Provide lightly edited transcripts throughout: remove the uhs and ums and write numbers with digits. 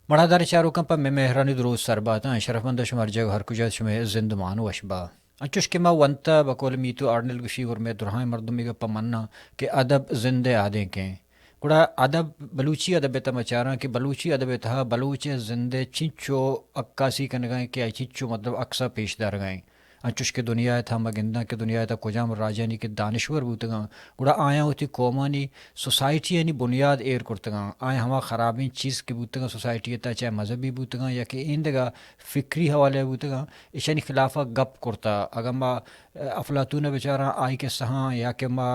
بڑا دار چاروں کم پا میں مہرانی دروز سرباتا شرف مند شمار جگ ہر کجا شمع زندمان وشبا انچوش کہ ما ونتا بقول میتو آرنل گشی اور میں درہائیں مردمی گا پا مننا کہ ادب زندے آدیں کیں گڑا ادب بلوچی ادب تا مچاراں کہ بلوچی ادب تہا بلوچ زندے چنچو عکاسی کنگائیں کہ آئی چنچو مطلب اقسا پیش دار گائیں انچوش کے دنیا تھا مگندہ کے دنیا تھا کجام راجانی کے دانشور بوتگاں گڑا آیا ہوتی قومانی سوسائٹی یعنی بنیاد ایر کرتگاں آیا ہما خرابین چیز کے بوتگاں سوسائٹی تا چاہے مذہبی بوتگاں یا کہ ایندگا فکری حوالے بوتگاں اشانی خلافہ گپ کرتا اگر ما افلاطون بیچارہ آئی کے سہاں یا کہ ما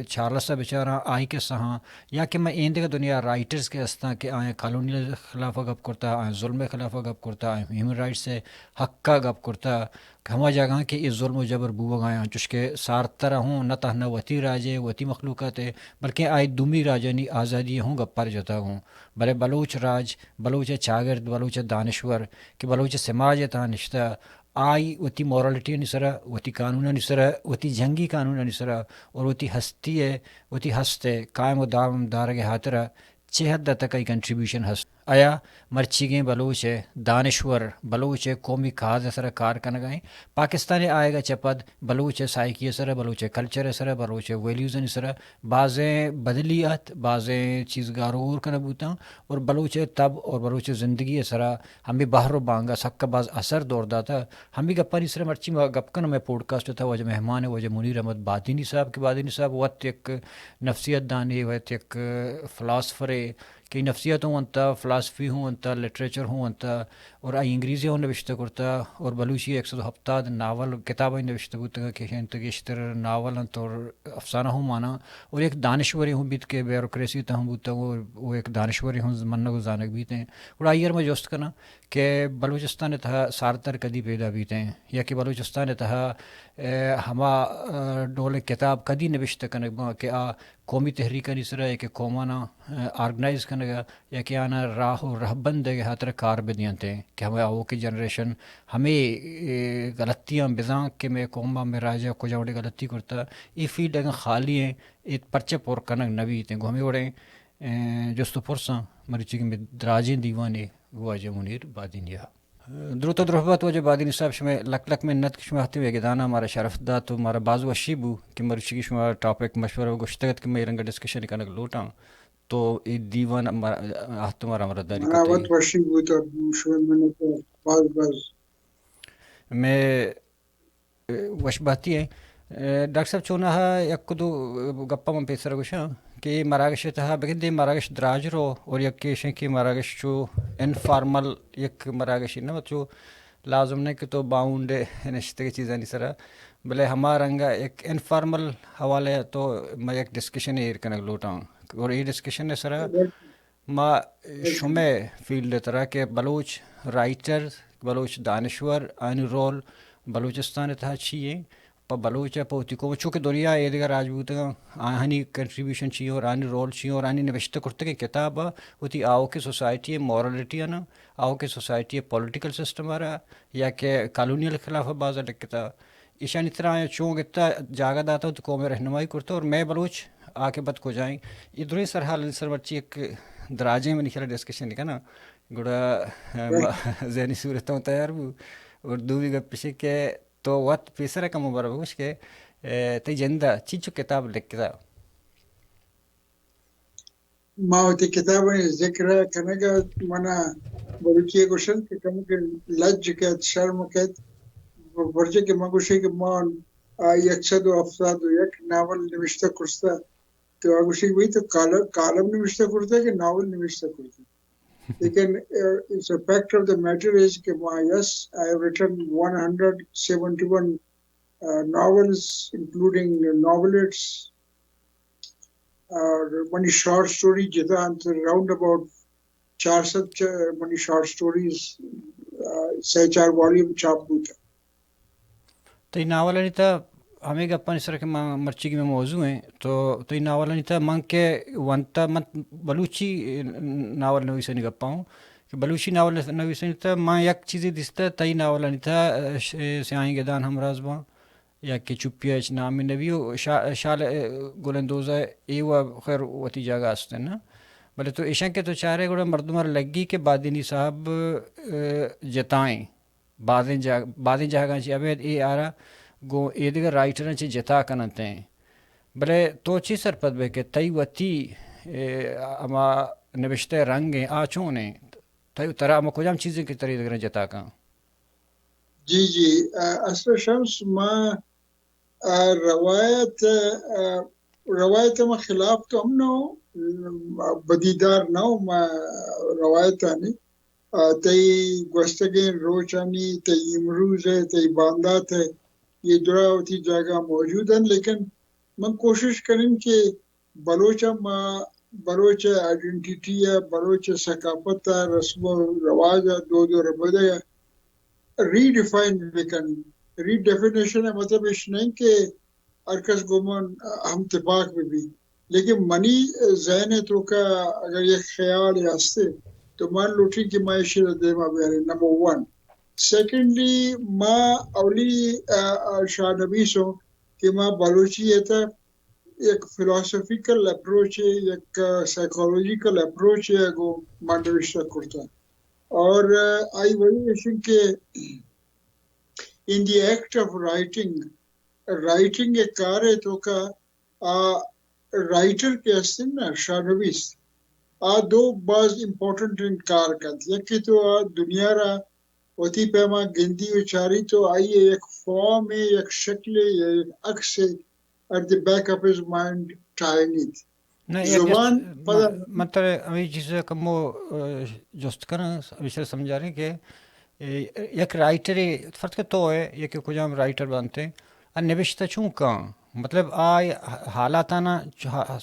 چارلس بیچارہ آئی کے سہاں یا کہ میں ایندگا دنیا رائٹرز کے ہستاں کہ آئیں کالونیل خلافہ گپ کرتا آئیں ظلم خلافہ گپ کرتا آئیں ہیومن رائٹس سے حق کا گپ کرتا ہما جگہ کہ اس ظلم و جبر بو گایاں چش کے سارترہ ہوں نہ تہ نہ وتی راجے وتی مخلوقات بلکہ آئی دومی راجانی آزادی ہوں گپر جتا ہوں بلے بلوچ راج بلوچ چاگرد بلوچ دانشور کہ بلوچ سماج تہا نشتہ آئی وتی مورالٹی نسرا وتی قانون نسرا وتی جنگی قانون نسرا اور وتی ہستی ہے وتی ہستے قائم و دام دارگ حاطرہ چہ حد تک ای کنٹریبیوشن ہست آیا مرچیگیں بلوچ دانشور بلوچ قومی کھاد سر کار کنگائیں پاکستان آئے گا چپد بلوچ سائیکی سر بلوچ کلچر سر بلوچ ویلیوز سر بعضیں بدلیات بعضیں چیز گارور کن بوتا اور بلوچ تب اور بلوچ زندگی سرا ہمیں باہر و بانگا سب کا بعض اثر دور داتا ہمیں گپانی سر مرچی گپ کن میں پوڈکاسٹ تھا وجہ مہمان وجہ منیر احمد بادینی صاحب کہ بادینی صاحب وقت ایک نفسیت دانی وقت ایک فلاسفر کہ نفسیت ہوں انتا فلاسفی ہوں انتا لٹریچر ہوں انتا اور آئی انگریزی ہوں نوشتہ کرتا اور بلوچی 170 ناول کتابیں نوشتہ کرتا کہ انتگیشتر ناول انت اور افسانہ ہوں مانا اور ایک دانشوری ہوں بیت کے بیوروکریسی تا ہوں بوتا وہ ایک دانشوری ہوں منگو زانک بیتے ہیں اور آئیر میں جوست کنا کہ بلوچستان تہا سارتر کدی پیدا بیتے ہیں یا کہ بلوچستان تہا ہما ڈول کتاب کدی نوشتہ کنگا کہ آ قومی تحریک نسرا یا کہ قومانا آرگنائز کنگا یا کہ آنا راہ و رہبند کے حاطر کار بدیانتے ہیں کہ ہمیں آو کی جنریشن ہمیں غلطیاں بزاں کہ میں قومہ میں راجہ کو جاوڑے غلطی کرتا یہ فیلڈ اگر خالی ہیں یہ پرچہ پور کنگ نبی تھے گو ہمیں وڑیں جستو پرساں مریچی میں دراجیں دیوانے واجہ منیر بادینی درود و درحبت وجہ بادینی صاحب شمع لک لک میں نت شمع ہتے ہوئے گدان ہمارا شرف دا تو ہمارا بازو اشی بو کہ مرچی شمع ٹاپک مشورہ گشتگت کہ میں رنگا ڈسکشن کنک لوٹاں تو یہ دیوان تمہارا مرداری مناوت وشی بو تو شمع میں تو باز میں وشباتی ہے ڈاکٹر صاحب چونا ہے یک دو گپا من پیسر گوشا کہ مراگش تہا بگدے مراگش دراجرو اور یک کیشن کی مراگش چو انفارمل یک مراگشی نہ چو لازم نہیں کہ تو باؤنڈ نشتے کی چیزیں نہیں سرا بلے ہمارنگا ایک انفارمل حوالے تو میں ایک ڈسکشن ایر کنک لوٹاں اور یہ ڈسکشن سرا ما شمع فیلڈ طرح کہ بلوچ رائٹر بلوچ دانشور آنی رول بلوچستان تھا چیئے پا بلوچ پوتی کو چونکہ دنیا یہ دیگر راجبوت آہنی کنٹریبیوشن چیئے اور آنی رول چیئے اور آنی نوشتہ کرتے کہ کتاب ہوتی آؤ کے سوسائٹی مورالٹی نا آؤ کے سوسائٹی پولیٹیکل سسٹم آ رہا یا کہ کالونیل خلاف بازا لکھتا ایشانی طرح چونکہ اتنا جاگہ داتا تو قوم رہنمائی کرتا اور میں بلوچ آ کے بد کو جائیں یہ دونوں سر حال سر بچی ایک دراجیں میں نکلا ڈسکشن لکھا نا گڑا ذہنی صورتوں تیار بو اور دوی گپ پیچھے کہ تو وقت پیسرا کا مبارک ہوش کہ تی جندہ چیچو کتاب لکھتا ماوتی کتابیں ذکر کنگا منا بلوچی گوشن کہ کم کہ لج کہت شرم کہت ورجہ کہ مگوشی کہ مان یک صد و افراد و یک ناول نوشتہ کرستا تو آگوشی وہی تو کالم نوشتہ کرتا کہ ناول نوشتہ کرتا لیکن it's a fact of the matter is کہ yes I have written 171 novels including novelettes many short stories Gidaan around about 400 many short stories say 4 volume چھاپ ہوتا تو یہ ناول نہیں تھا ہمیں گپا اس طرح کے مرچی کی میں موضوع ہیں تو یہ ناول نہیں تھا من کے ونتا من بلوچی ناول نویسے نہیں گپا ہوں کہ بلوچی ناول نویسے نہیں تھا میں یک چیزی دستا تی ناول نہیں تھا سیاہیں گدان ہمراز باں یا کہ چپیا اچ نامی نویو شال گلندوزہ ایوہ خیر وتی جاگہ آستے نا بلے تو عشاء کے تو چارے گوڑا مردمار لگی کہ بادینی صاحب جتائیں بعضیں جاگاں چی ابید ای آرا گو ای دیگر رائٹرن چی جتا کنتے ہیں بلے تو چی سر پد بے کہ تی وتی اما نوشتے رنگیں آچونے تی ترا اما کجام چیزیں کی تری دیگر جتا کن. جی جی اصل شمس ما روایت ما خلاف تو ہم نو بدیدار نو ما روایتانی تی گوستگین روچانی تی امروز ہے تی باندات ہے یہ دراوتی جگہ موجود ہیں لیکن من کوشش کریں کہ بلوچ آئیڈینٹیٹی ہے بلوچ ثقافت ہے رسم و رواج ہے دو ربدے ری ڈیفائن لیکن ری ڈیفینیشن ہے مطلب اس نہیں کہ ارکس گمن ہم اتفاق میں بھی لیکن منی ذہن تو کا اگر یہ خیال ہستے تو مان لوٹی کہ میں شیر دیما بیارے نمبر 1 سیکنڈلی ماں اولی شاہ نبیس ہوں کہ ماں بلوچی ہے تھا ایک فلاسفیکل اپروچ ہے ایک سائیکولوجیکل اپروچ ہے وہ مانڈوشتہ کرتا ہے اور آئی وہی ایشن کہ in the act of writing ایک کار ہے تو کا رائٹر کے ہستے نا شاہ نویس دو بعض امپورٹنٹ ان کار کرتے یکی تو دنیا را ہوتی پیما گندی اچاری تو آئیے ایک فارم ہے ایک شکل ہے ایک عکس ہے at the back of his mind tying it زبان پدا مطلب ابھی چیزیں کمو جست کرنا ابھی سے سمجھا رہے ہیں کہ یک رائٹر فرق تو ہے یہ کہ کچھ ہم رائٹر بنتے ہیں اور نوشتہ چون کہاں مطلب آئی حالاتانا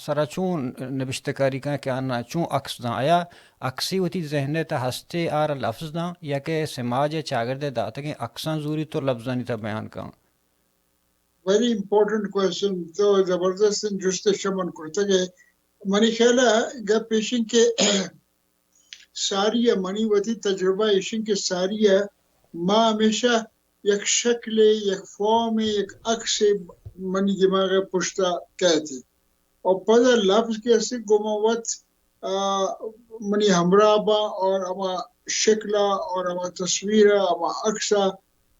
سرا چون نوشتہ کاری کہاں کہ آنا چون عکس دا آیا عکسی ہوتی ذہنے تا ہستے آر لفظ دا یا کہ سماج چاگردے دا تکیں عکساں زوری تو لفظاں نہیں تا بیان کہاں ویری امپورٹنٹ کوئسچن تو زبردست جست شمن کرتا گئے منی خیال ہے گا پیشن کے ساری ہے منی وتی تجربہ ایشن کے ساری ہے ماں ہمیشہ یک شکل یک فارم یک عکس منی دماغ پشتا کہتے اور پدا لفظ کے سے گموت منی ہمراہ با اور اما شکلہ اور اما تصویر اما عکسہ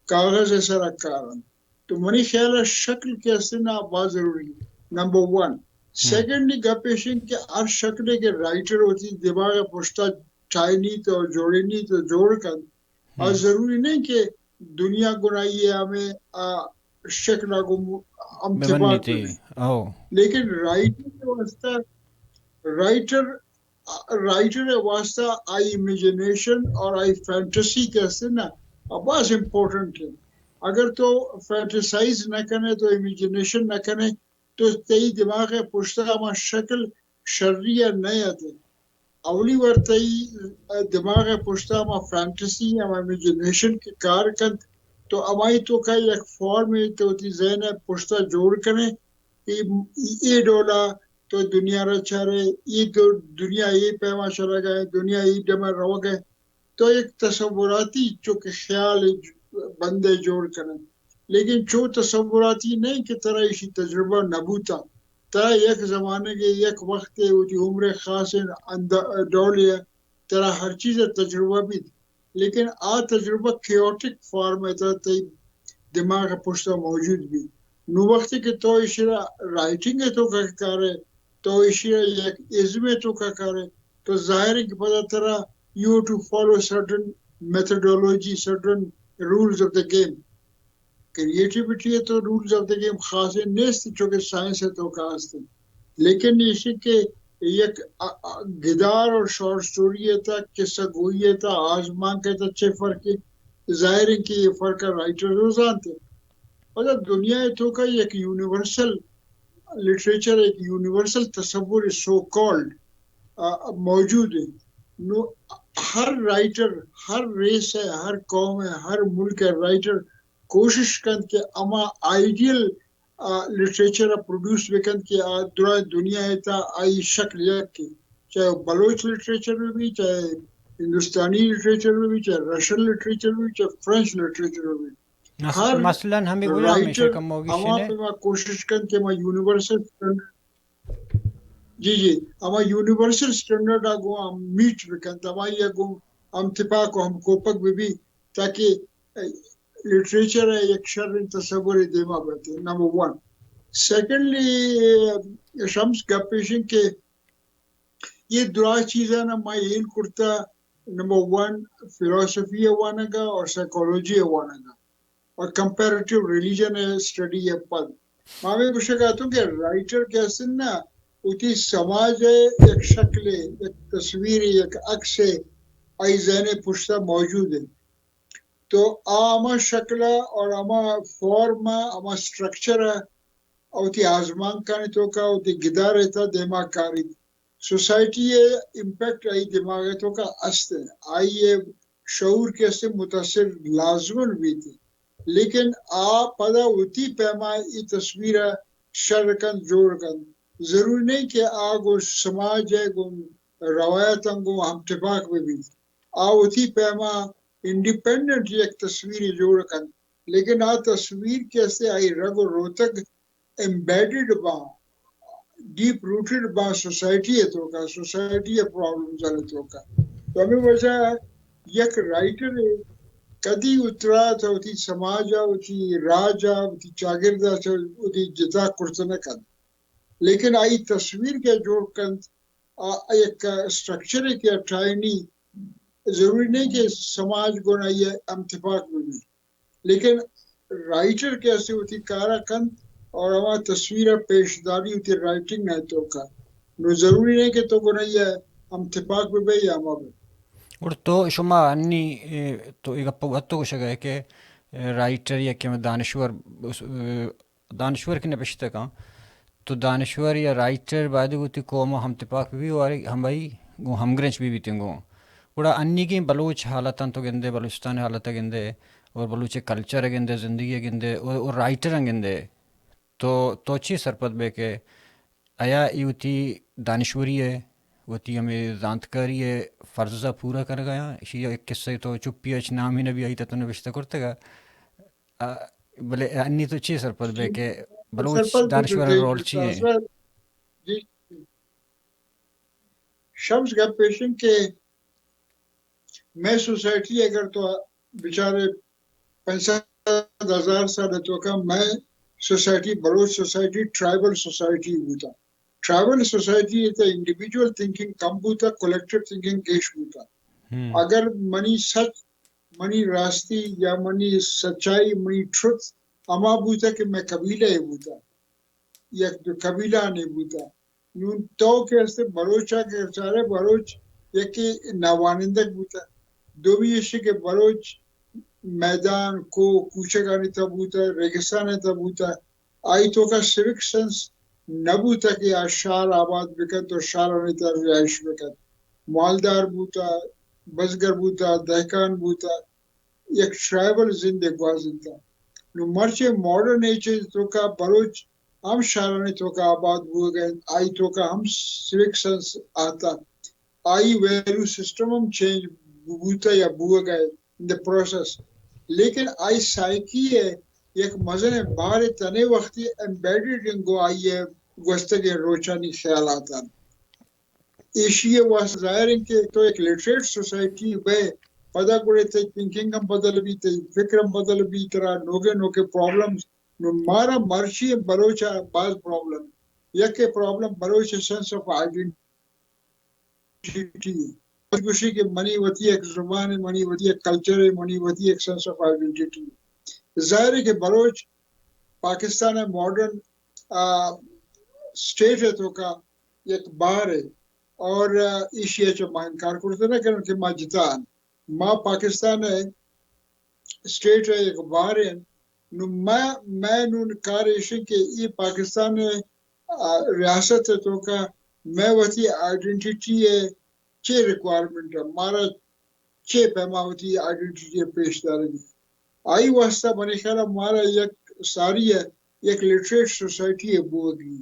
کاغذ ایسا رکھارن تو منی خیال ہے شکل کے سے نا بہت ضروری نمبر 1 سیکنڈلی گپیشن کہ ہر شکل کے رائٹر ہوتی دماغ پشتا چائنی تو جوڑی نہیں تو جوڑ کر اور ضروری نہیں کہ دنیا گنائی ہے ہمیں شکل کو امتباق لیکن رائٹر کے واسطہ رائٹر واسطہ آئی امیجنیشن اور آئی فینٹسی کہتے نا بہت امپورٹنٹ ہے اگر تو فینٹسائز نہ کرنے تو امیجنیشن نہ کرنے تو تی دماغ پشتا ہما شکل شرعیہ نہیں آتے اولی ورطی دماغ پشتا ہما فینٹسی ہما امیجنیشن کی کار کند تو امائی تو کا یک فارم ہے تو تی ذہن پشتا جوڑ کرنے یہ ڈولا تو دنیا را چارے یہ تو دنیا یہ پیما چلا گئے دنیا یہ ڈمر رو گئے تو ایک تصوراتی چونکہ خیال بندے جوڑ کرنے لیکن چو تصوراتی نہیں کہ طرح اسی تجربہ نبوتا تا یک زمانے کے یک وقت ہوتی عمر خاص ڈولی ہے ترا ہر چیز تجربہ بھی لیکن تجربہ کیوٹک فارم ہے تا دماغ پشتا موجود بھی نو وقت کے تو اشارہ رائٹنگ ہے تو کا کارے تو اشارہ یک ازم ہے تو کا کارے تو ظاہر ہے کہ پتہ ترا you to follow certain methodology certain rules of the game creativity ہے تو رولز آف دا گیم خاص ہے نیست چونکہ سائنس ہے تو خاص ہے لیکن اسی کے یک گدار اور شارٹ سٹوری ہے تھا قصہ گوئی ہے تھا آزمان کہتا چھے فرق ہے ظاہر ہے کہ یہ فرق رائٹر روزان تھے اور دنیا ہے تو کا یک یونیورسل لٹریچر ایک یونیورسل تصور سو کالڈ موجود ہے ہر رائٹر ہر ریس ہے ہر قوم ہے ہر ملک ہے رائٹر کوشش کند کہ اما آئیڈیل لٹریچر پروڈیوس بکند کہ دنیا ہے تا آئی شکل یک کی چاہے بلوچ لٹریچر میں بھی چاہے ہندوستانی لٹریچر میں بھی چاہے رشین لٹریچر میں بھی چاہے فرینچ لٹریچر میں بھی ہر مثلاً ہمیں رائٹر اما پہ کوشش کند کہ ما یونیورسل جی جی اما یونیورسل اسٹینڈرڈ آگو ہم میٹ بکن تمائی آگو ہم اتفاق ہم کوپک بھی تاکہ لٹریچر ہے ایک شر تصور دیما بہتے نمبر ون. سیکنڈلی شمس گپیشن کے یہ دعا چیزیں نا میں یہ کرتا نمبر ون فلسفی وانا گا اور سائیکولوجی وانا گا اور کمپیریٹیو ریلیجن اسٹڈی ہے پد میں کچھ کہتا ہوں کہ رائٹر کیسے نا اتی سماج ہے ایک شکل ہے ایک تصویر ہے ایک عکس ہے آئی ذہن پشتہ موجود ہے تو آما شکل اور اما فارم اما اسٹرکچر او تی آزمان کانی تو کا او تی گدار رہتا دماغ کاری سوسائٹی امپیکٹ آئی دماغ تو کا است ہے آئی یہ شعور کیسے متاثر لازمن بھی تھی لیکن پدا ہوتی پیما ای تصویر شر کن جوڑ کن ضروری نہیں کہ آگو سماج ہے گو روایت گو ہم اتفاق میں بھی ہوتی پیما انڈیپینڈنٹ ایک تصویر جوڑ کن لیکن تصویر کیسے آئی رگ و روتک embedded با deep rooted با society ہے تو کا society ہے problems ہے تو کا تو ہمیں وجہ یک رائٹر ہے کدی اترا تا ہوتی سماجا ہوتی راجا ہوتی چاگردہ ہوتی جتا کرتنا کن لیکن آئی تصویر کے جوڑ کن ایک سٹرکچر ہے کہ اٹھائنی ضروری نہیں کہ سماج کو نہ یہ اتفاق میں بھی لیکن رائٹر کیسے ہوتی کارا کن اور ہمارا تصویر پیش داری ہوتی رائٹنگ ہے تو کا نو ضروری نہیں کہ تو کو نہیں ہے ہم اتفاق میں بھی یا ہمارے اور تو شما انی تو ایک پوتو کو شگا ہے کہ رائٹر یا کہ دانشور کی نپشتے کا تو دانشور یا رائٹر بعد ہوتی قوم ہم اتفاق بھی اور ہم بھائی گو ہم گرنچ بھی تنگو گوڑا انی کی بلوچ حالتاں تو گندے بلوچستان حالت گندے اور بلوچ کلچر گندے زندگی گندے اور رائٹر گندے تو اچھی سرپت بے کہ آیا ایوتی دانشوری ہے وتی ہمیں زانتکاری ہے فرضہ پورا کر گیا اسی ایک قصہ تو چپی اچ نام ہی نبی آئی تو نوشتہ کرتے گا بلے انی تو اچھی سرپت بے کہ بلوچ دانشور رول چیئے جی شمس گپ پیشن کے میں سوسائٹی اگر تو بیچارے 50,000 سال تو کا میں society Baloch society tribal society ہوتا ٹرائبل سوسائٹی ہے انڈیویجول تھنکنگ کم ہوتا کولیکٹیو تھنکنگ کیش ہوتا اگر منی سچ منی راستی یا منی سچائی منی ٹروتھ اما بوتا کہ میں قبیلہ ہی بوتا یا قبیلہ نہیں بوتا نون تو کیسے بلوچا کے سارے بلوچ یکی نوانندک بوتا دو بھی یہ کہ بلوچ میدان کو کوچگانی تبوتا ریگستان تبوتا آئی تو کا سیوک سنس نبوتا کہ شار آباد بکت اور شار آنیتا رہائش بکت مالدار بوتا بزگر بوتا دہکان بوتا ایک ٹرائبل زندگ بازنتا نو مرچے ماڈرن ایجز تو کا بلوچ ہم شارانی تو کا آباد بو گئے آئی تو کا ہم سیوک سنس آتا آئی ویلیو سسٹم ہم چینج بوتا یا بو گئے in the process لیکن آئی سائیکی ہے ایک مزن باہر تنے وقتی embedded انگو آئی ہے گوستگے روچانی خیالات آن ایشیے واسط ظاہر ہے کہ تو ایک لٹریٹ سوسائٹی بے پدا گوڑے تے تھنکنگ ہم بدل بھی تے فکر ہم بدل بھی طرح نوکے پرابلمز مارا مرشی بلوچا بعض پرابلم یک problem Baloch sense of identity خوشی کہ منی وتی ایک زبان ہے منی وتی ایک کلچر ہے منی وتی ایک سینس آف آئیڈینٹی ظاہر ہے کہ بلوچ پاکستان ہے ماڈرن اسٹیٹ ہے تو کا ایک باہر ہے اور ایشیا چو ماں انکار کرتے نا کہ ماں جتان ماں پاکستان ہے اسٹیٹ ہے ایک باہر ہے نو میں نون کار ایشی کہ یہ پاکستان ہے ریاست ہے تو کا میں وتی آئیڈینٹی ہے چھ ریکوائرمنٹ ہے مارا چھ پیما ہوتی آئیڈینٹی پیش دارنگی آئی واسطہ بنی خیال مارا یک ساری ہے یک لٹریٹ سوسائٹی ہے بوگی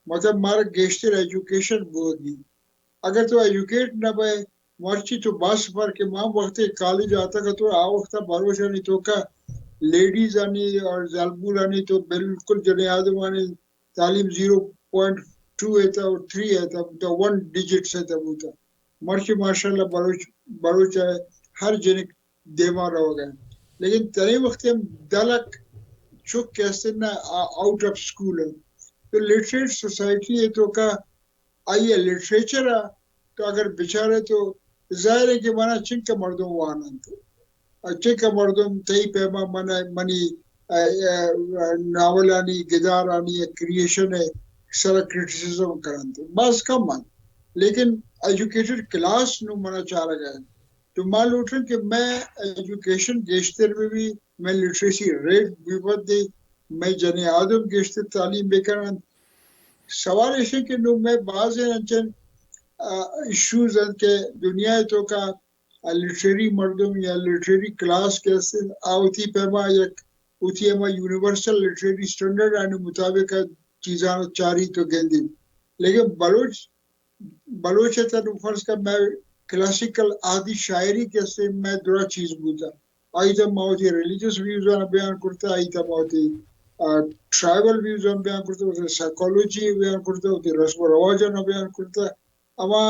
مطلب مارا گیشتر ایجوکیشن بوگی اگر تو ایجوکیٹ نہ بے مرچی تو باس پر کہ ماں وقت کالج آتا کا تو وقت بروش نہیں تو کا لیڈیز آنی اور زلبول آنی تو بالکل جنے آدم آنی تعلیم 0.5 2 ایتا اور 3 ایتا تو 1 ڈیجٹ سے تھا بوتا مرچی ماشاءاللہ بلوچ ہے ہر جنک دیما رہو گئے لیکن تنہی وقت ہم دلک چک کیسے نا آؤٹ آف سکول ہے تو لٹریٹ سوسائٹی ہے تو کا آئیے لٹریچر ہے تو اگر بچارے تو ظاہر ہے کہ مانا چن کا مردم وانن تو چن کا مردم تئی پیما منی ناولانی گدارانی کریشن ہے سارا کرٹیسزم کرن تو بس کم من لیکن ایجوکیٹڈ کلاس نو منا چاہ رہا ہے تو مان لوٹن کہ میں ایجوکیشن گیشتر میں بھی میں لٹریسی ریٹ بھی بہت دی میں جنی آدم گیشتر تعلیم بے کرن سوال ایسے کہ نو میں بعض انچن ایشوز ہیں کہ دنیا تو کا لٹریری مردم یا لٹریری کلاس کیسے آوتی پیما یک اوتی اما یونیورسل لٹریری سٹینڈرڈ آنے مطابق چیزاں چاری تو گندی لیکن بلوچ ہے تو فرض کا میں کلاسیکل آدھی شاعری کیسے میں درا چیز بوتا آئی تا ماوتی ریلیجس ویوز آنا بیان کرتا آئی تا ماوتی ٹرائبل ویوز آنا بیان کرتا ہوتے سائیکالوجی بیان کرتا ہوتے رسم و رواج آنا بیان کرتا اما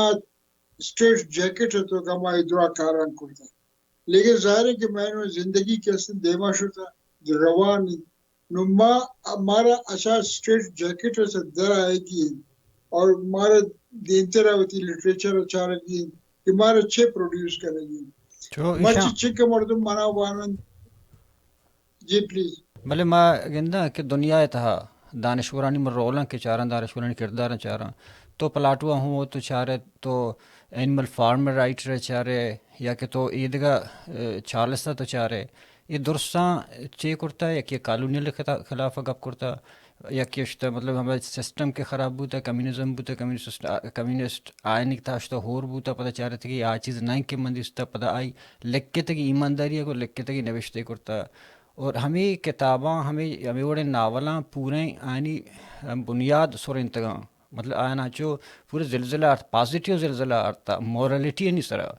اسٹریٹ جیکٹ ہے تو کما درا کاران کرتا لیکن ظاہر ہے کہ میں نے زندگی کیسے دیما شدہ روانی نما ہمارا اچھا اسٹریٹ جیکٹ سے در آئے گی اور ہمارا دینتے رہتی لٹریچر اچھا رہی کہ ہمارا اچھے پروڈیوس کرے گی مرچی چک مردم منا وانن جی پلیز بلے ما گندا کہ دنیا تہا دانشورانی من رولن کے چاران دانشورانی کردار چاران تو پلاٹوا ہوں تو چارے تو اینیمل فارمر رائٹ رہ چارے یا کہ تو عیدگاہ چالستا تو چارے یہ درستاں چے کرتا ہے کہ کالونیل خلاف گپ کرتا یا کہ مطلب ہمارے سسٹم کے خراب بوتا کمیونزم بوتا کمیونسٹ آئینک تاشتا ہور بوتا پتہ چاہ رہے تھے کہ آ چیز نہیں کہ مندستا پتہ آئی لکھ کے تک ایمانداری کو لکھ کے تک نوشتے کرتا اور ہمیں کتاباں ہمیں بڑے ناولاں پورے آئینی بنیاد سور انتگاں مطلب آنا چو پورے زلزلہ پازیٹیو زلزلہ آرتا مورالٹی نہیں سرا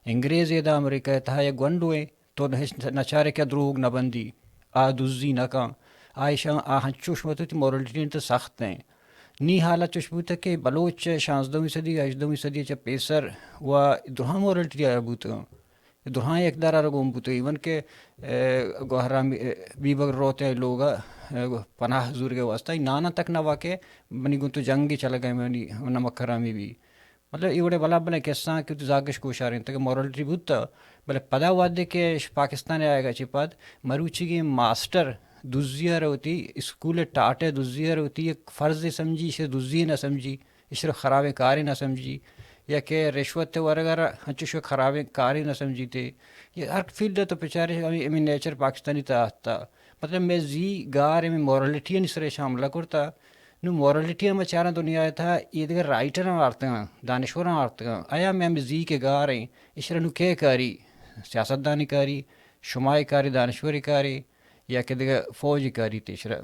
انگریز دا امریکہ تھا یا گونڈوئے تو نچارے کیا دروگ نہ بندی آ دزی نہ کاں آئشہ ہنچوش مت مورالٹی تو سخت ہیں نی حالت چشبوتا کہ بلوچ 16ویں صدی 18ویں صدی چا پیسر و درہاں مورالٹی آیا بوتا درہاں ایک دارا رگوم بوتا ایون کہ گوہرام بی بگر روتے ہیں لوگا پناہ حضور کے واسطہ نانا تک نہ واقع منی گن تو جنگی چلا گئے منی نمکرامی بھی مطلب یہ بڑے بلا بلے کیسا کہ تو زاگش کوشاریں تک مورالٹی بوتا بلے پدا وعدے کہ پاکستان آئے گا چپاد مروچی کی ماسٹر دزیا رہتی اسکول ٹاٹے دزیا رہتی ایک فرض سمجھی اسے دزی نہ سمجھی اس خراب کاری نہ سمجھی یا کہ رشوت وغیرہ ہنچو خراب کاری نہ سمجھی تھے یہ ہر فیلڈ تو بیچارے امی نیچر پاکستانی تا مطلب میں زی گار میں مورالٹی نہیں سرے شاملہ کرتا نو مورالٹی میں چارہ دنیا تھا یہ دیگر رائٹر آرتے ہیں دانشور آرتے ہیں آیا میں زی کے گار ہیں اشرا نو کے کاری سیاست دانی کاری شمائی کاری دانشوری کاری یا کہ دیگر فوجی کاری تیشرا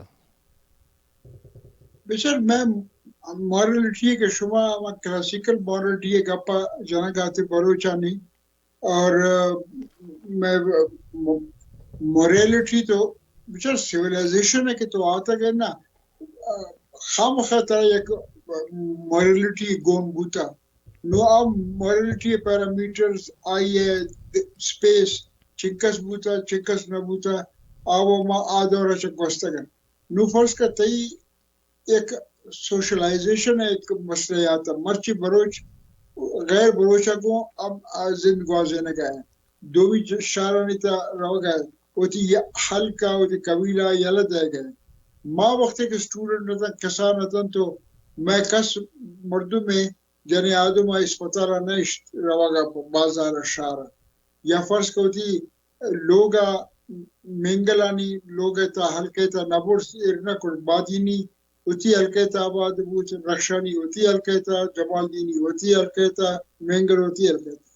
بیشر میں مورالٹی کے شما کلاسیکل مورالٹی گپا جانا گاتے بلوچانی اور میں مورالٹی تو بیچار سیولائزیشن ہے کہ تو آتا گئے نا خام خطرہ یک مورالٹی گون بوتا نو اب مورالٹی پیرامیٹرز آئیے سپیس چکس بوتا چکس نہ بوتا آو ما آدورا چک وستگن نو فرض کا تئی ایک سوشلائزیشن ہے ایک مسئلہ آتا مرچی بروچ غیر بروچہ کو اب زندگوازے نہ گئے دو بھی شارانی تا رو گئے ہوتی یہ حلقہ ہوتی قبیلہ یلد ہے گئے ماں وقت ایک اسٹوڈنٹ نتا کسا نتا تو میں کس مردوں میں جنی آدم آئی اسپتارہ نشت رو گا بازار شارہ یا فرض کو ہوتی لوگا منگلانی لوگ تا حلقے تا نبور ارنا کر بادینی ہوتی حلقے تا آباد بوچ رکشانی ہوتی حلقے تا جمال دینی ہوتی حلقے تا منگل ہوتی حلقے تا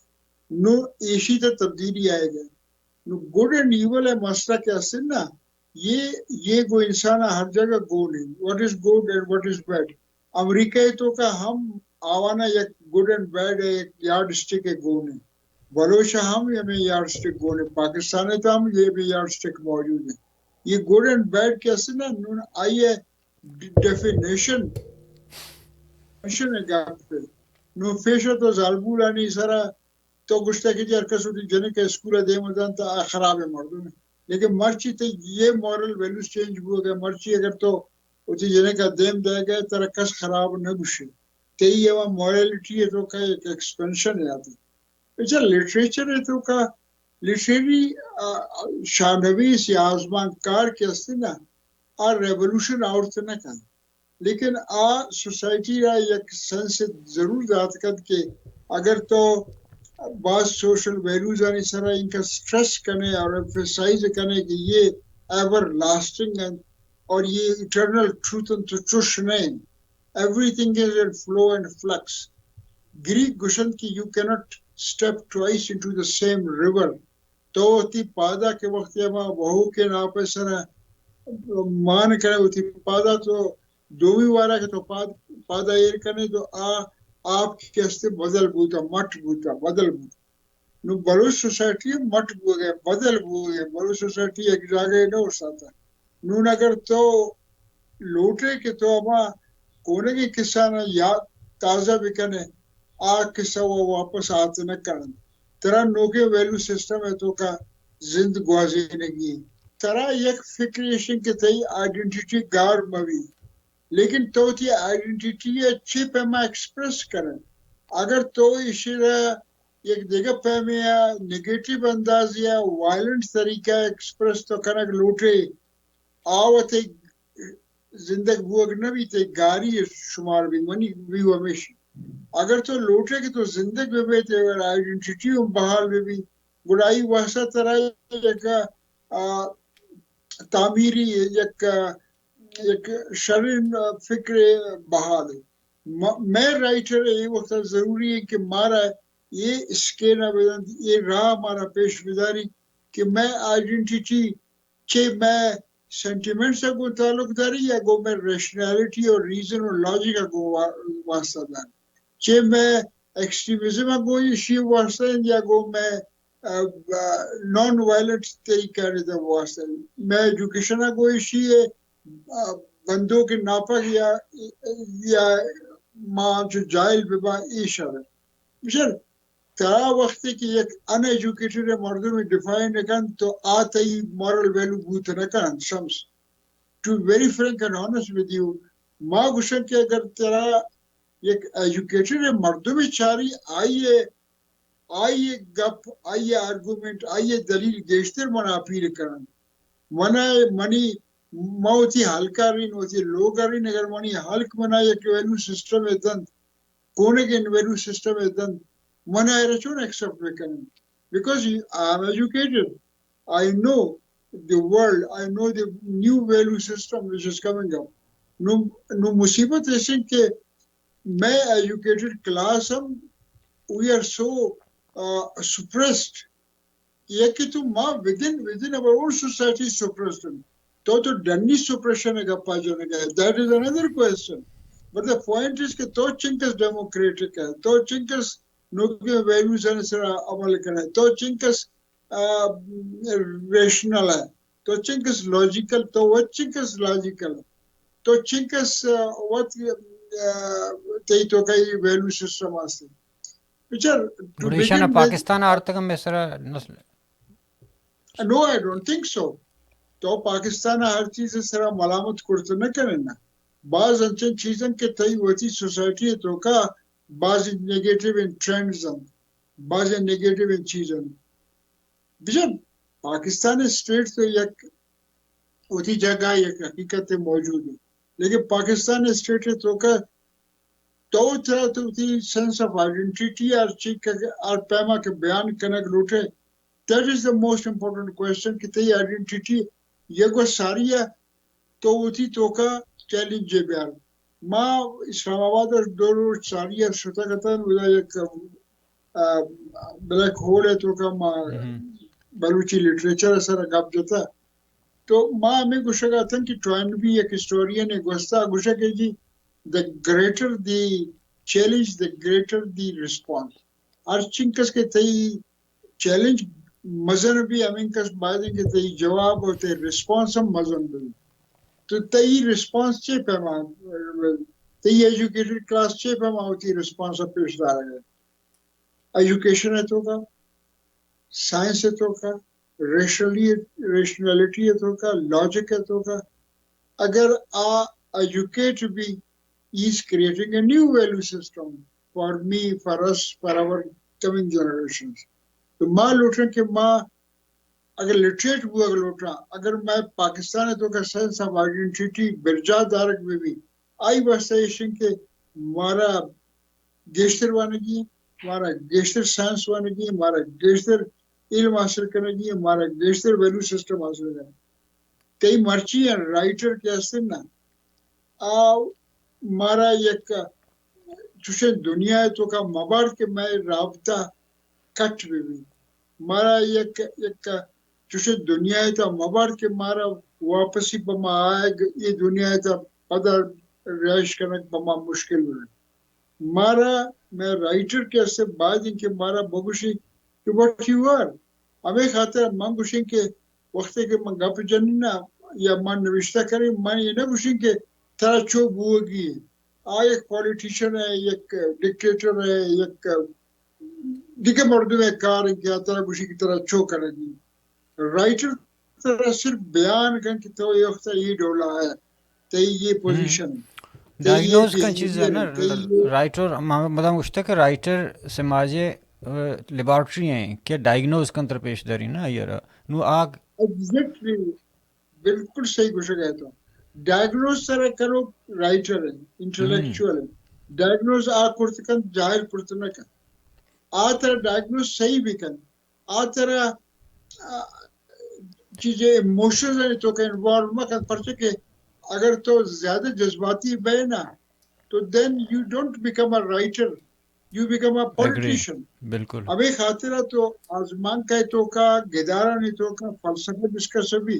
نو ایشی تا تبدیلی آئے گئے نو گوڈ اینڈ ایول ہے مسئلہ کیا سن نا یہ گو انسان ہر جگہ گو نہیں what is good and what is bad امریکہ تو کا ہم آوانا یک گوڈ اینڈ بیڈ ہے ایک یارڈ سٹک ہے گو نہیں بلوچ ہم یہ میں یارڈ سٹک گو نہیں پاکستان ہے تو ہم یہ بھی یارڈ سٹک موجود ہے یہ گوڈ اینڈ بیڈ کیا سن نا آئیے ڈیفینیشن مشن گپ نو فیشو تو زالبولانی سرا تو گشتہ کی جار کسوٹی جنے کے اسکول دے مدان تا خراب ہے مردوں لیکن مرچی تے یہ مورل ویلیوز چینج ہو گئے مرچی اگر تو اتی جنے کا دیم دے گئے ترا کس خراب نہ گشے تے یہ وہ مورالٹی ہے تو کا ایک ایکسپینشن ہے آتی اچھا لٹریچر ہے تو کا لٹریری شانویس یا آزمان کار کے استے نا آ ریولوشن آورت نہ کن لیکن آ سوسائٹی را یک سنس ضرور دات کد کہ اگر تو بعض سوشل ویلیوز آنی سرا ان کا سٹریس کرنے اور ایمفیسائز کرنے کہ یہ ایور لاسٹنگ اور یہ ایٹرنل ٹروتھ تو چوش نہیں everything is in flow and flux گریک گشن کی you cannot step twice into the same river تو ہوتی پادا کے وقت یا بہو کے ناپے سرا مان کرے ہوتی پادا تو دووی وارا کے تو پادا ایر کرنے تو آپ کی کستے بدل بوتا مٹ بوتا بدل بوتا نو بلوچ سوسائٹی مٹ بو گئے بدل بو گئے بلوچ سوسائٹی ایک جاگے نہ ہو سکتا نون اگر تو لوٹے کہ تو اما کونے کی قصہ نہ یاد تازہ بکنے آ قصہ وہ واپس آتے نہ کرن ترا نوکے ویلیو سسٹم ہے تو کا زند گوازی نگی ترا یک فکریشن کے تئی آئیڈنٹیٹی گار موی لیکن تو تی آئیڈنٹیٹی اچھی پیما ایکسپریس کرن اگر تو اسی ایک دیگہ پیمے یا نگیٹیو انداز یا وائلنٹ طریقہ ایکسپریس تو کنک لوٹے آوتے زندگ بوگ نبی تے گاری شمار بھی منی بھی ہمیشہ اگر تو لوٹے کہ تو زندگ بھی تے اگر آئیڈنٹیٹی بحال بھی گڑائی واسطہ طرح ایک تعمیری ایک شرین فکر بحال ہے میں رائٹر یہ وقت ضروری ہے کہ مارا یہ اسکے نہ یہ راہ ہمارا پیش گزاری کہ میں آئیڈنٹیٹی کہ میں سینٹیمنٹ سے کو تعلق داری یا گو میں ریشنالٹی اور ریزن اور لاجک کا کو واسطہ دار کہ میں ایکسٹریمزم کو یہ واسطہ یا گو میں نان وائلنٹ طریقہ رہتا واسطہ میں ایجوکیشن کو یہ بندوں کے ناپک یا ماں جو جائل ببا ایشار ہے ترا وقت کی ایک ان ایجوکیٹڈ مردوں میں ڈیفائن نکن تو آتا ہی مورل ویلو بوت نکن شمس to very frank and honest with you ماں گشن کے اگر ترا ایک ایجوکیٹڈ مردوں میں چاری آئیے گپ آئیے آرگومنٹ آئیے دلیل گیشتر منا اپیل کرن منا منی موتی ہلکا رین ہوتی لوگ رین اگر منی ہلک منا ایک ویلو سسٹم ہے دن کونے کے ویلو سسٹم ہے دن when I return accept reckoning because I am educated, I know the world, I know the new value system which is coming up. No musibat is کہ میں educated class we are so suppressed یہ کہ تو ماں within our own society suppressed تو دنی suppression ہے گپا جانے کا that is another question but the point is کہ تو چنکس democratic ہے تو چنکس نوکے ویلیوز سر عمل کرے تو چنکس ریشنل ہے تو چنکس لاجیکل تو وہ چنکس لاجیکل تو چنکس وات تی تو کئی ویلیو سسٹم آستے بچار گریشن پاکستان آرتکم میں سر نسل نو آئی ڈونٹ تھنک سو تو پاکستان ہر چیز سر ملامت کرتے نہ کریں نا بعض انچن چیزن کے تئی ہوتی سوسائٹی تو کا بعض نیگیٹیو ان ٹرینڈز بعض نیگیٹیو ان چیزیں بجن پاکستان اسٹیٹ تو یک ہوتی جگہ یک حقیقت موجود ہے لیکن پاکستان اسٹیٹ تو کا تو تھی سینس آف آئیڈینٹی اور پیما کے بیان کنک لوٹے that is the most important question کہ تی آئیڈینٹی یہ کو ساری ہے تو ہوتی تو کا چیلنج ہے بیان ماں اسلام آباد اور دو روز ساری شتا کرتا ہے ایک بلیک ہول ہے تو کا ماں بلوچی لٹریچر سر گپ جاتا تو ماں ہمیں گوشا گاتا ہے کہ ٹوائن بھی ایک ہسٹورین ہے گوشتا گوشا کہ جی the greater the challenge the greater the response Hare chunks کے تئی چیلنج مزن بھی ہمیں کس بعد کے تئی جواب ہوتے رسپانس ہم مزن بھی تو تئی رسپانس چے پیمان تو یہ ایجوکیٹڈ کلاس چے پہ ہوتی رسپانس پیش دار ہے ایجوکیشن ہے تو کا سائنس ہے تو کا ریشنلٹی ہے تو کا لاجک ہے تو کا اگر آ ایجوکیٹ بھی is creating a new value system for me, for us, for our coming generations. تو ماں لوٹیں کہ ماں اگر لٹریٹ ہوا اگر لوٹا اگر میں پاکستان ہے تو کا سینس آف آئیڈینٹی برجا دارک میں بھی آئی بستیشن کہ مارا گیشتر وانگی مارا گیشتر سائنس وانگی مارا گیشتر علم حاصل کرنگی مارا گیشتر ویلیو سسٹم حاصل کرنگی کئی مرچی ہیں رائٹر کے ہستے نا مارا یک چوشے دنیا ہے تو کا مواد کے میں رابطہ کٹ بھی مارا یک چوشے دنیا ہے تو مواد کے مارا واپسی بما آئے یہ دنیا ہے تو پدر رہائش کرنا بما مشکل ہوئے مارا میں رائٹر کے سے بعد ان کے مارا بگوشی کہ what you are ہمیں خاطر من گوشیں کہ وقت کے من گپ جنی نا یا من نوشتہ کریں من یہ نہ گوشیں کہ ترا چو بوگی ایک پولیٹیشین ہے ایک ڈکٹیٹر ہے ایک دیکھے مردوں میں کار ہے کیا طرح گوشی کی طرح چو کرے گی رائٹر طرح صرف بیان کر کہ تو یہ وقت یہ ڈولا ہے تو یہ پوزیشن ہے ڈائگنوز کا چیز ہے نا رائٹر مطلب گوشتا کہ رائٹر سماجی لیبارٹری ہیں کہ ڈائگنوز کا انتر پیش داری نا یہ نو آگ ایگزیکٹلی بالکل صحیح گوشہ گئے تو ڈائگنوز طرح کرو رائٹر ہے انٹلیکچوئل ہے ڈائگنوز آ کرتکن جاہر کرتنکن آ طرح ڈائگنوز صحیح بھی کن آ طرح چیزیں ایموشنز ہیں تو کہ انوالو مکن پرچہ کہ اگر تو زیادہ جذباتی بے نا تو then you don't become a writer you become a politician بالکل ابھی خاطرہ تو آزمان کا تو کا گدارہ نہیں تو کا فلسفہ ڈسکس بھی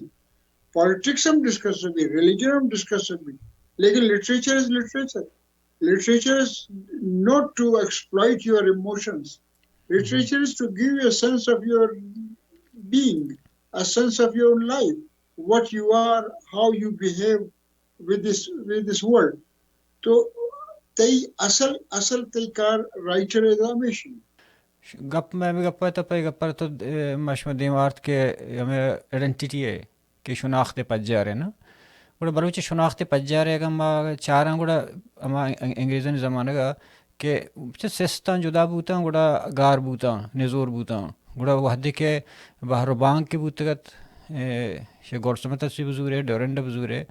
پالیٹکس ہم ڈسکس بھی ریلیجن ہم ڈسکس بھی لیکن literature is literature literature is not to exploit your emotions. Literature is to give you a sense of your being, a sense of your life, what you are, how you behave with this world. تو تی اصل تی کار writer ہے ہمیشہ گپ میں بھی گپا تو پہ گپر تو مشم دیمارت کے ہمیں آئیڈینٹی ہے کہ شناخت پج جا رہے نا گوڑا بلوچ شناخت پج جا رہے گا چارا گوڑا ہما انگریزن زمانہ گا کہ سستان جدا بوتا گوڑا گار بوتا نزور بوتا گوڑا وہ حد کے بحر و بانگ کے بوتگت گور سمت سی بزور ہے ڈورنڈ بزور ہے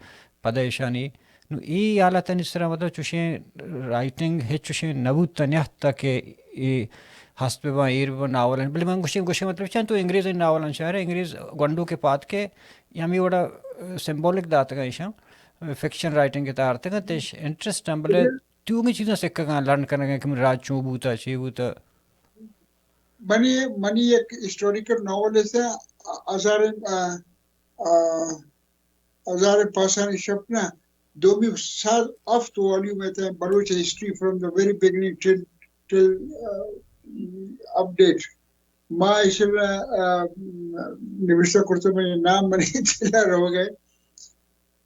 پدہ ایشانی نو ای حالتا اس طرح مطلب چوشیں رائٹنگ ہے چوشیں نبوت تنیحت تا کہ ہست پہ ایر پہ ناول ہیں بلے من گوشے مطلب چاہیں تو انگریز ناول شاعر انگریز گنڈو کے پات کے ہمیں بڑا سمبولک دات کا ایشا فکشن رائٹنگ کے تار تک تیش انٹرسٹ ہیں بلے تیوں کی چیزیں سکھا گا لرن کرنے گا کہ راج چوں بوتا چی بوتا منی ایک ہسٹوریکل ناول ہے ہزار پاسانی شپنا دومی سال افت والیوم ہے Baloch history from the very beginning till update ماں اسے نوشتہ کرتے میں نام منی چلا رہو گئے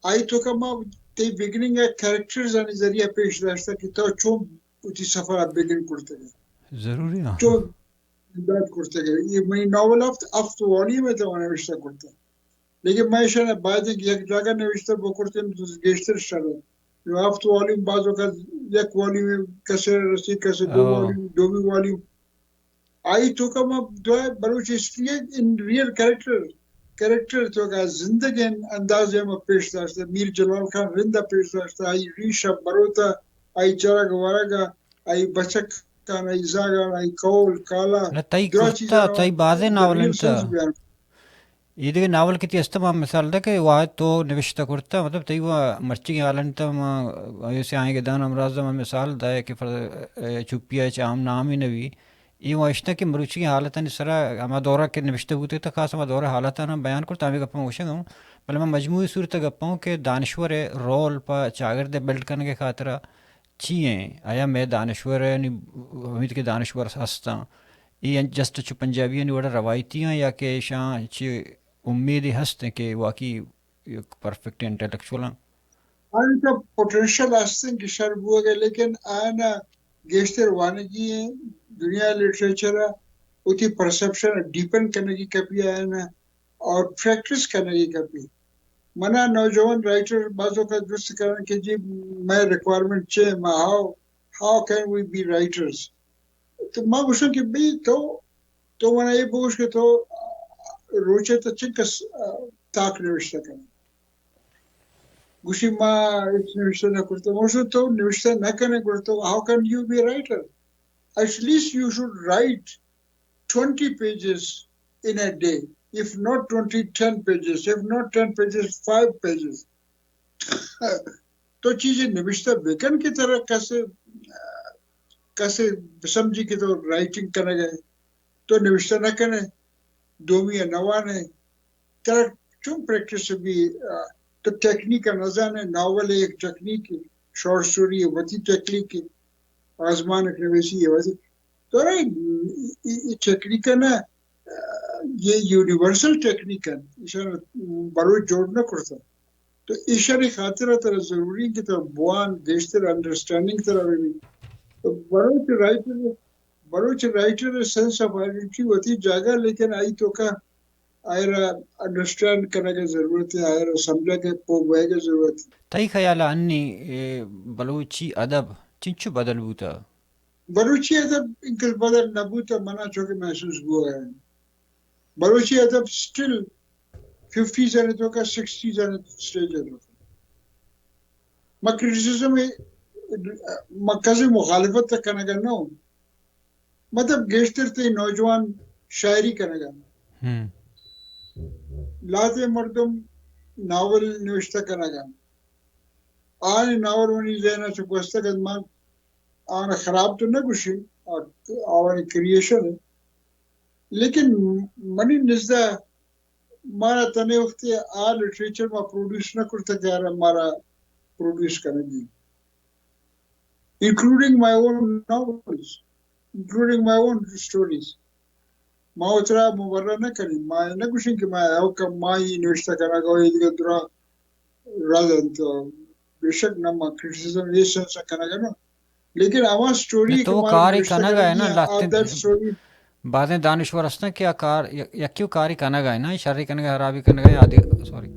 آئی تو کا ماں تی بگننگ ہے کریکٹرز آنی ذریعہ پیش داشتا کہ تو چون اچھی سفر آپ بگن کرتے گئے ضروری نا چون بات کرتے گئے یہ منی ناول افت والیوم ہے تو وہ نوشتہ کرتے لیکن میں شاید بعد ایک جگہ نوشتہ بکرتے ہیں گیشتر شرط افت والیوم بعض وقت یک والیوم کسے رسی کسے دو والیوم دومی والیوم آئی تو کا ماں دعا Baloch history in real character تو کا زندگی اندازے میں پیش داشتا میر جلال خان رندہ پیش داشتا آئی ریشہ بروتا آئی چرا گوارگا آئی بچک کان آئی زاگان آئی کول کالا تائی کرتا تائی بازے ناول انتا یہ دیکھے ناول کتی استماع مثال دا کہ واحد تو نوشتہ کرتا مطلب تی وہ مرچی کی حالن تا ایسے آئیں گدان امراض دا مثال دا ہے کہ چپیا چاہم نامی نوی یہ واشتہ کہ مروچی کی حالتا اس طرح ہما دورہ کے نوشتہ ہوتے تا خاص ہما دورہ حالتا نا بیان کرتا ہمیں گپا ہوشا گا بلے میں مجموعی صورت گپا ہوں کہ دانشور رول پا چاگردے بلڈ کرنے کے خاطرہ چیئیں آیا میں دانشور امید کے دانشور ہستا یہ جسٹ چو پنجابی نے بڑا روایتیاں یا کہ شاہ چی امیدی ہستے کہ واقعی پرفیکٹ انٹلیکچولاں آن کا پوٹینشیل آستن کی شرب ہوا گیا لیکن آنا گیشتر وانگی ہیں دنیا لٹریچر ہے اتی پرسپشن ڈیپن کرنے کی کپی آنا اور پریکٹس کرنے کی کپی منا نوجوان رائٹر بعضوں کا درست کرنے کہ جی میں ریکوائرمنٹ چاہے میں how can we be writers تو میں گوشن کہ بھی تو منا یہ بوش کہ تو روچے تو چنکس تاک نوشتہ کرنے گوشی ما نوشتہ نہ کرتا موشن تو نوشتہ نہ کرنے کرتا how can you be a writer at least you should write 20 pages in a day if not 20 10 pages if not 10 pages 5 pages تو چیزیں نوشتہ بیکن کی طرح کیسے سمجھی کہ تو رائٹنگ کرنے گئے تو نوشتہ نہ کرنے دومی نوانے طرح چون پریکٹس بھی تو ٹیکنیک کا نظر ہے ناول ایک ٹیکنیک ہے شارٹ سٹوری ہے وتی ٹیکنیک ہے آزمان نویسی ہے وتی تو یہ ٹیکنیک ہے نا یہ یونیورسل ٹیکنیک ہے اشارہ بلوچ جوڑ نہ کرتا تو اشارے خاطر طرح ضروری کہ تو بوان دیشتر انڈرسٹینڈنگ طرح بھی تو Baloch writer sense of identity ہوتی جگہ لیکن آئی تو کا آئرہ انڈرسٹینڈ کرنے کی ضرورت ہے آئرہ سمجھا کے پوگوے کی ضرورت ہے تائی خیال انی بلوچی ادب چنچو بدل بوتا بلوچی ادب انکل بدل نبوتا منا چوکے محسوس ہوا ہے بلوچی ادب سٹل 50s آنے تو کا 60s آنے سٹیج ہے میں کرٹیسزم میں کسی مخالفت تک کرنے گا نو مطلب گیشتر تے نوجوان شاعری کرنے گا لاتے مردم ناول نوشتہ کرنے گا آنے ناول ونی ذہنہ چکوستا کہ میں آنے خراب تو نہ گوشی آنے کریشن ہے لیکن منی نزدہ مارا تنے وقتی لٹریچر میں پروڈیوس نہ کرتا کہ مارا پروڈیوس کرنے گی including my own novels including my own stories ما اترا مبرر نہ کریں ما نہ گوشیں کہ میں او کا ما ہی نوشتہ کرنا گا یہ دیگر درا رازن تو بے شک نہ ما کرٹیسزم یہ سنسا کرنا گا نا لیکن اما سٹوری تو کہ کاری نوشتہ کنا گا ہے نا کریں لاتے سٹوری بعضیں دانشور ہستن کیا کار یا کیوں کاری کنا گا ہے نا شرعی کنا گا حرابی کنا گا آدھے سوری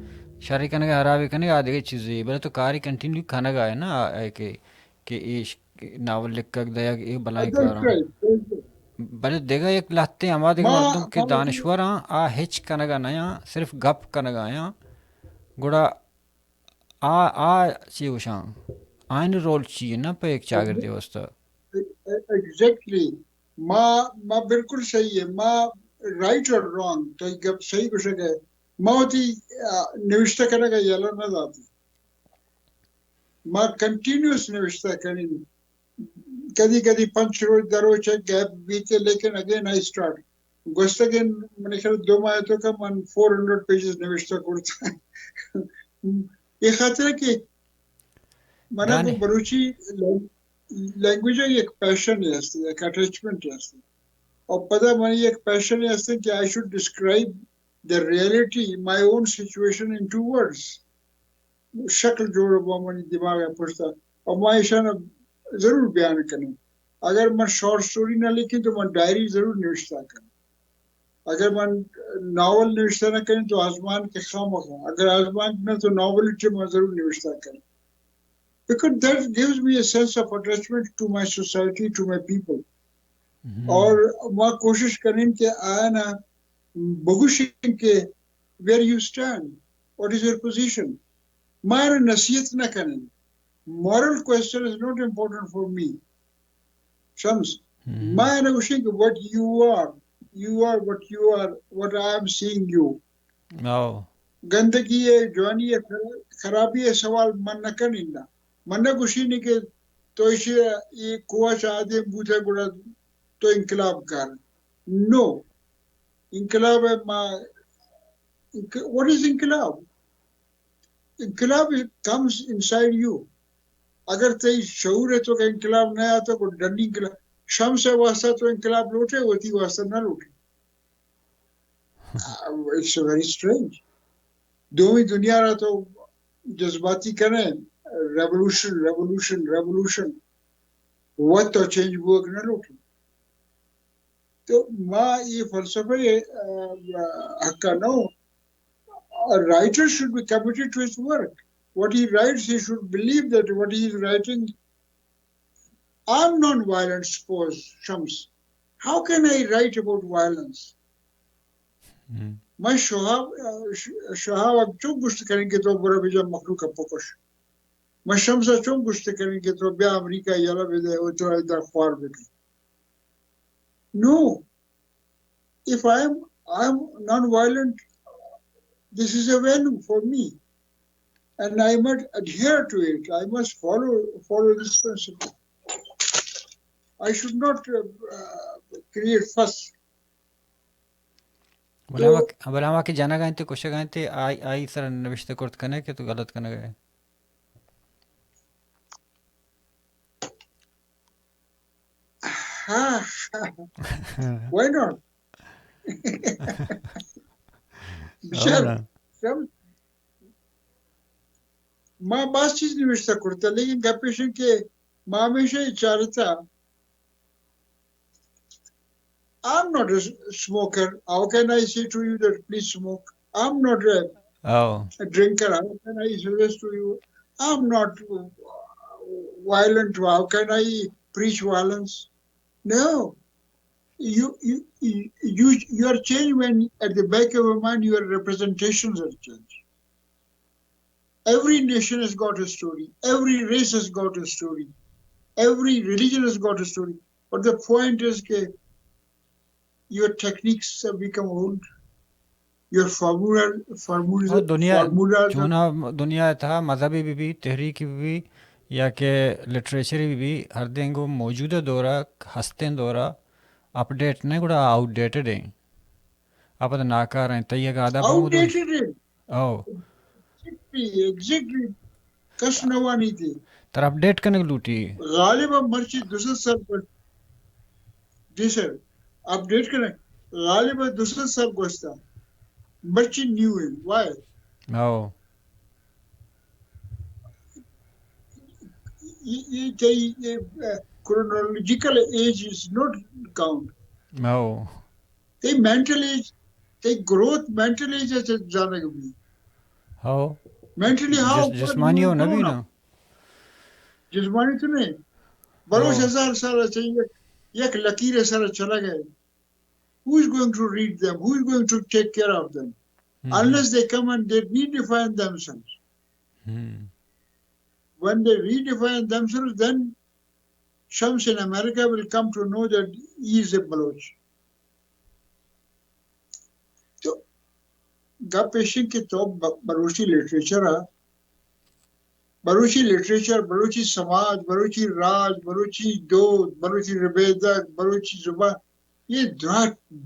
شرعی کنا گا حرابی کنا گا آدھے چیزیں بلے تو کاری کنٹینیو کنا گا ہے نا کہ ناول لکھ کر دیا یہ بلائیں کارا بلے دیگا ایک لاتے ہیں ہما دیگا مردم کے دانشور ہاں ہچ کنگا نیا صرف گپ کنگا آیا گوڑا چی وشان آئین رول چیئے نا پہ ایک چاگردے وستا ایگزیکٹلی ما بالکل صحیح ہے ما رائٹ اور رانگ تو گپ صحیح کچھ ہے ما ہوتی نوشتہ کرنے کا یلا نہ جاتی ما کنٹینیوس نوشتہ کریں کدی کدی 5 روز دروچ گیپ بیتے لیکن اگین آئی اسٹارٹ گوشت اگین میں نے خیال 2 ماہ تو کا من 400 پیجز نوشتہ کرتا یہ خاطر ہے کہ منا کو بلوچی لینگویج ہے ایک پیشن ہے ایک اٹیچمنٹ ہے اور پتہ منی ایک پیشن ہے کہ I should describe the reality my own situation in 2 words شکل جوڑ وہ منی دماغ ہے پوچھتا اور میں اشانہ ضرور بیان کریں اگر میں شارٹ سٹوری نہ لکھیں تو میں ڈائری ضرور نوشتہ کریں اگر میں ناول نوشتہ نہ کریں تو آسمان کے خامخواہ ہوں اگر آسمان نہ تو ناول میں ضرور نوشتہ کریں because that gives me a sense of attachment to my society to my people اور میں کوشش کریں کہ آنا بگوشیں کہ where you stand what is your position میں نصیحت نہ کریں moral question is not important for me Shams میں نوشیں کہ what you are what you are what I am seeing you گندگی ہے جوانی ہے خرابی ہے سوال من نہ کریں نا من نہ گوشی نہیں کہ تو اسے یہ کوہ چاہتے بوتھے گڑا تو انقلاب کر نو انقلاب ہے what is انقلاب انقلاب comes inside you اگر تی شعور ہے تو کہ انقلاب نہ آتا کوئی ڈنڈی انقلاب شمس ہے واسطہ تو انقلاب لوٹے ہوتی واسطہ نہ لوٹے it's very strange دومی دنیا رہا تو جذباتی کریں ریولوشن وقت اور چینج بوک نہ لوٹی تو ماں یہ فلسفہ حقا نو a writer should be committed to his work. What he writes, he should believe that what he is writing. I'm non-violent, suppose, Shams. How can I write about violence? میں شہاب اب چون گشت کریں گے تو برا بجا مخلوق پکش میں شمسا چون گشت کریں گے تو بیا امریکہ یلا بدے او تو ادھر خوار بکن. No, if I'm non-violent, this is a value for me, and I must adhere to it. I must follow this principle. I should not create fuss. بلاما کے جانا گئے تھے کچھ گئے تھے آئی سر نوشتے کرت کرنے کے تو غلط کرنے گئے. Why not? ماں بعض چیز نوشتہ کرتا لیکن گپیشن کے ماں ہمیشہ چاہتا I'm not a smoker. How can I say to you that please smoke? I'm not a drinker. How can I suggest to you? I'm not violent. How can I preach violence? No. You are changed when at the back of your mind your representations are changed. Every nation has got a story. Every race has got a story. Every religion has got a story. But the point is that your techniques have become old. Your formula دنیا تھا مذہبی بھی تحریکی بھی یا کہ literature بھی ہر دن کو موجودہ دورہ ہستے دورہ اپڈیٹ نہیں گوڑا آؤٹ ڈیٹڈ ہیں آپ تو ناکار ہیں تیہ کا آدھا آؤٹ ڈیٹڈ ہیں ایگزیکٹلی کس نوانی تھی تر اپڈیٹ کرنے لوٹی غالبا مرچی دوسرے سال پر جی سر اپڈیٹ کریں غالبا دوسرے سال گوشتا مرچی نیو ہے وائی یہ chronological age is not count. No. The mental age, the growth mental age is جانے گا بھی. How? Mentally how? جسمانی ہو نبی نا. جسمانی تو نہیں. بلوچ 1000 سال چاہیے یک لکیر سال چلا گئے. Who is going to read them? Who is going to take care of them? Unless they come and they redefine themselves. When they redefine themselves, then Shams in America will come to know that he is a Baloch. So, گپیشن کے تو Balochi literature ہے Balochi literature Balochi سماج بلوچی راج بلوچی دود بلوچی ربیدک بلوچی زبان یہ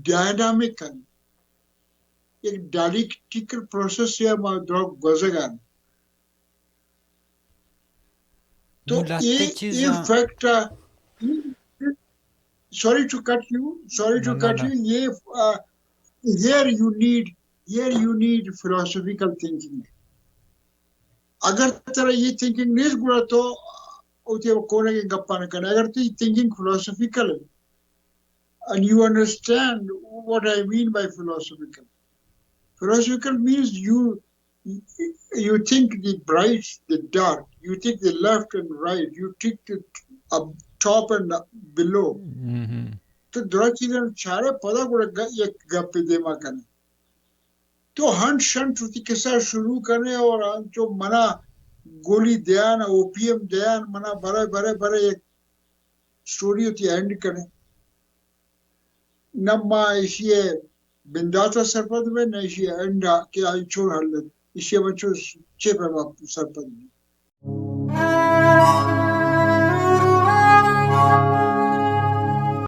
dynamic ہے ایک dialectical process سے گزرگان تو یہ fact sorry to cut you یہ here you need philosophical thinking اگر ترہ یہ thinking نہیں گڑا تو اوتے کونے کے گپا نہ کرنا اگر تو thinking philosophical ہے and you understand what I mean by philosophical means you think the bright the dark you think the left and right you think the top and below تو دو چیزیں چارے پتا گڑا ایک گپ دے ما کرنے تو ہنٹ شنٹ ہوتی کے ساتھ شروع کرنے اور جو منا گولی دیان اوپیم دیان منا برے ایک سٹوری ہوتی اینڈ کرنے نما اسی بنداتا سرپد میں نہ اسی اینڈ کے آئی چھوڑ حلت اسی بچوں چے پہ سرپد میں